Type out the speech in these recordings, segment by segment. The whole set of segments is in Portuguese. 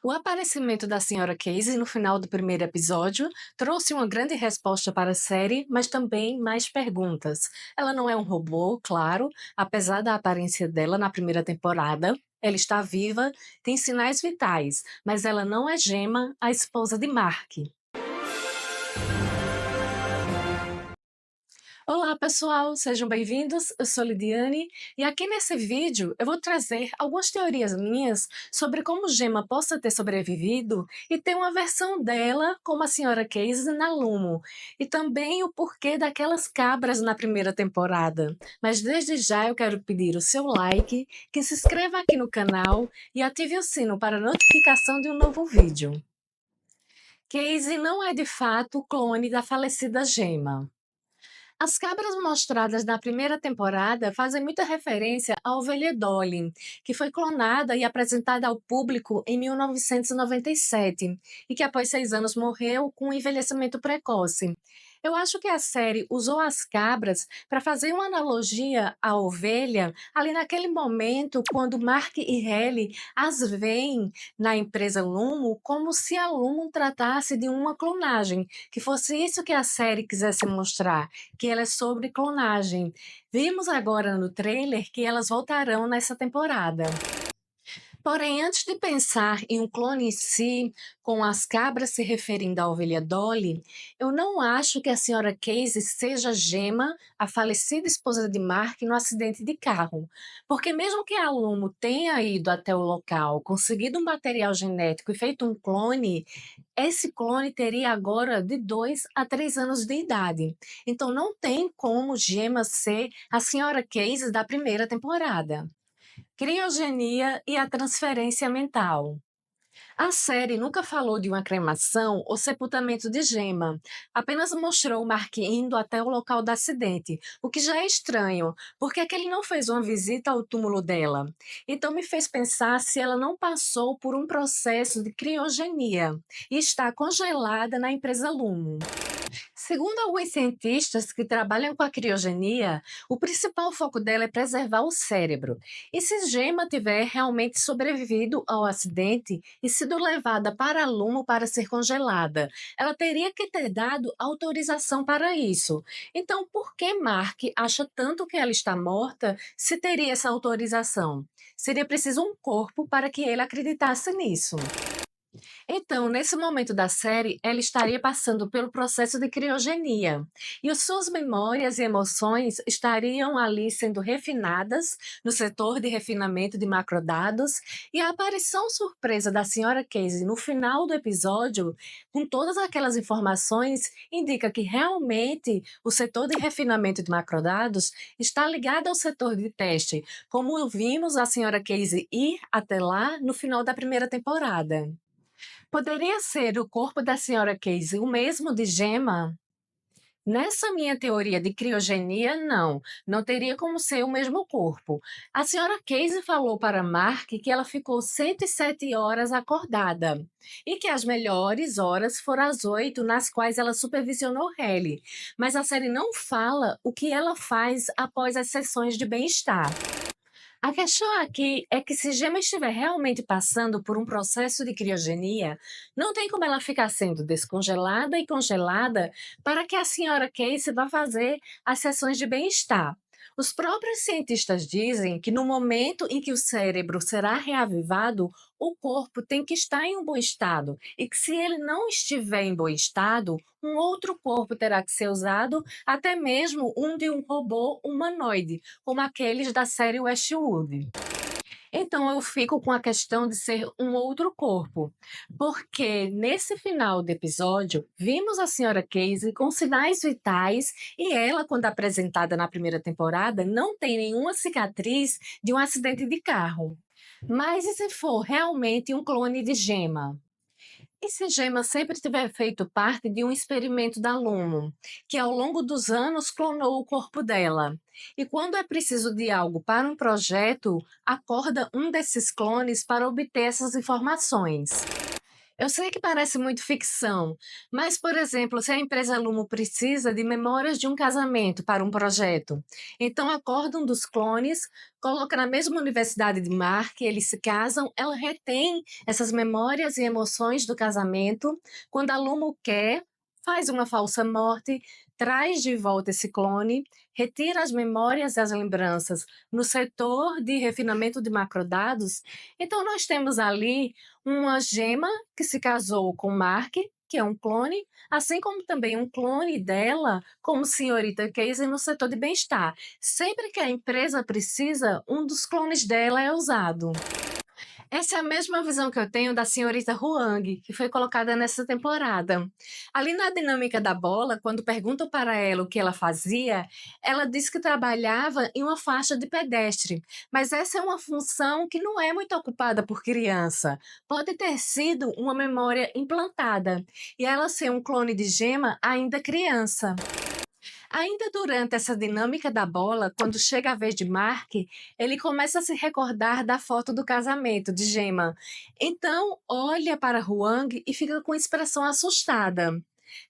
O aparecimento da Sra. Casey no final do primeiro episódio trouxe uma grande resposta para a série, mas também mais perguntas. Ela não é um robô, claro, apesar da aparência dela na primeira temporada. Ela está viva, tem sinais vitais, mas ela não é Gemma, a esposa de Mark. Olá, pessoal, sejam bem-vindos. Eu sou Lidiane e aqui nesse vídeo eu vou trazer algumas teorias minhas sobre como Gemma possa ter sobrevivido e ter uma versão dela como a Sra. Casey na Lumo, e também o porquê daquelas cabras na primeira temporada. Mas desde já eu quero pedir o seu like, que se inscreva aqui no canal e ative o sino para notificação de um novo vídeo. Casey não é de fato o clone da falecida Gemma. As cabras mostradas na primeira temporada fazem muita referência à ovelha Dolly, que foi clonada e apresentada ao público em 1997 e que após 6 anos morreu com um envelhecimento precoce. Eu acho que a série usou as cabras para fazer uma analogia à ovelha ali naquele momento quando Mark e Ellie as veem na empresa Lumo como se a Lumo tratasse de uma clonagem, que fosse isso que a série quisesse mostrar, que ela é sobre clonagem. Vimos agora no trailer que elas voltarão nessa temporada. Porém, antes de pensar em um clone em si, com as cabras se referindo à ovelha Dolly, eu não acho que a senhora Casey seja Gemma, a falecida esposa de Mark, no acidente de carro. Porque mesmo que a Lumo tenha ido até o local, conseguido um material genético e feito um clone, esse clone teria agora de 2 a 3 anos de idade. Então não tem como Gemma ser a senhora Casey da primeira temporada. Criogenia e a transferência mental. A série nunca falou de uma cremação ou sepultamento de Gemma, apenas mostrou Mark indo até o local do acidente, o que já é estranho, porque é que ele não fez uma visita ao túmulo dela. Então me fez pensar se ela não passou por um processo de criogenia e está congelada na empresa Lumo. Segundo alguns cientistas que trabalham com a criogenia, o principal foco dela é preservar o cérebro. E se Gemma tiver realmente sobrevivido ao acidente e sido levada para Lumo para ser congelada, ela teria que ter dado autorização para isso. Então, por que Mark acha tanto que ela está morta se teria essa autorização? Seria preciso um corpo para que ele acreditasse nisso. Então, nesse momento da série, ela estaria passando pelo processo de criogenia, e as suas memórias e emoções estariam ali sendo refinadas no setor de refinamento de macrodados, e a aparição surpresa da senhora Casey no final do episódio, com todas aquelas informações, indica que realmente o setor de refinamento de macrodados está ligado ao setor de teste, como vimos a senhora Casey ir até lá no final da primeira temporada. Poderia ser o corpo da senhora Casey o mesmo de Gemma? Nessa minha teoria de criogenia, não. Não teria como ser o mesmo corpo. A senhora Casey falou para Mark que ela ficou 107 horas acordada e que as melhores horas foram as 8 nas quais ela supervisionou Ellie. Mas a série não fala o que ela faz após as sessões de bem-estar. A questão aqui é que se Gemma estiver realmente passando por um processo de criogenia, não tem como ela ficar sendo descongelada e congelada para que a senhora Casey vá fazer as sessões de bem-estar. Os próprios cientistas dizem que no momento em que o cérebro será reavivado, o corpo tem que estar em um bom estado, e que se ele não estiver em bom estado, um outro corpo terá que ser usado, até mesmo um de um robô humanoide, como aqueles da série Westworld. Então eu fico com a questão de ser um outro corpo, porque nesse final do episódio vimos a senhora Casey com sinais vitais e ela, quando apresentada na primeira temporada, não tem nenhuma cicatriz de um acidente de carro. Mas e se for realmente um clone de Gemma? E se Gemma sempre tiver feito parte de um experimento da Lumo, que ao longo dos anos clonou o corpo dela? E quando é preciso de algo para um projeto, acorda um desses clones para obter essas informações. Eu sei que parece muito ficção, mas, por exemplo, se a empresa Lumo precisa de memórias de um casamento para um projeto, então acorda um dos clones, coloca na mesma universidade de Mark, eles se casam, ela retém essas memórias e emoções do casamento. Quando a Lumo quer, faz uma falsa morte, traz de volta esse clone, retira as memórias e as lembranças no setor de refinamento de macrodados. Então, nós temos ali uma gema que se casou com Mark, que é um clone, assim como também um clone dela, como senhorita Casey no setor de bem-estar. Sempre que a empresa precisa, um dos clones dela é usado. Essa é a mesma visão que eu tenho da senhorita Huang, que foi colocada nessa temporada. Ali na dinâmica da bola, quando perguntam para ela o que ela fazia, ela diz que trabalhava em uma faixa de pedestre, mas essa é uma função que não é muito ocupada por criança. Pode ter sido uma memória implantada, e ela ser um clone de gema ainda criança. Ainda durante essa dinâmica da bola, quando chega a vez de Mark, ele começa a se recordar da foto do casamento de Gemma. Então, olha para Huang e fica com expressão assustada.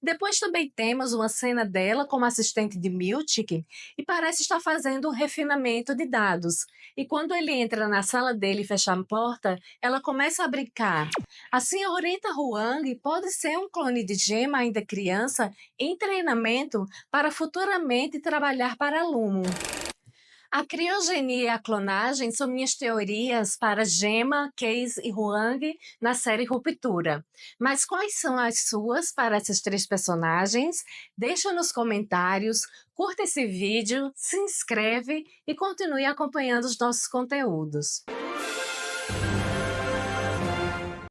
Depois também temos uma cena dela como assistente de Miltic e parece estar fazendo um refinamento de dados. E quando ele entra na sala dele e fecha a porta, ela começa a brincar. A senhorita Huang pode ser um clone de Gemma ainda criança em treinamento para futuramente trabalhar para a Lumo. A criogenia e a clonagem são minhas teorias para Gemma, Case e Huang na série Ruptura. Mas quais são as suas para essas três personagens? Deixa nos comentários, curta esse vídeo, se inscreve e continue acompanhando os nossos conteúdos.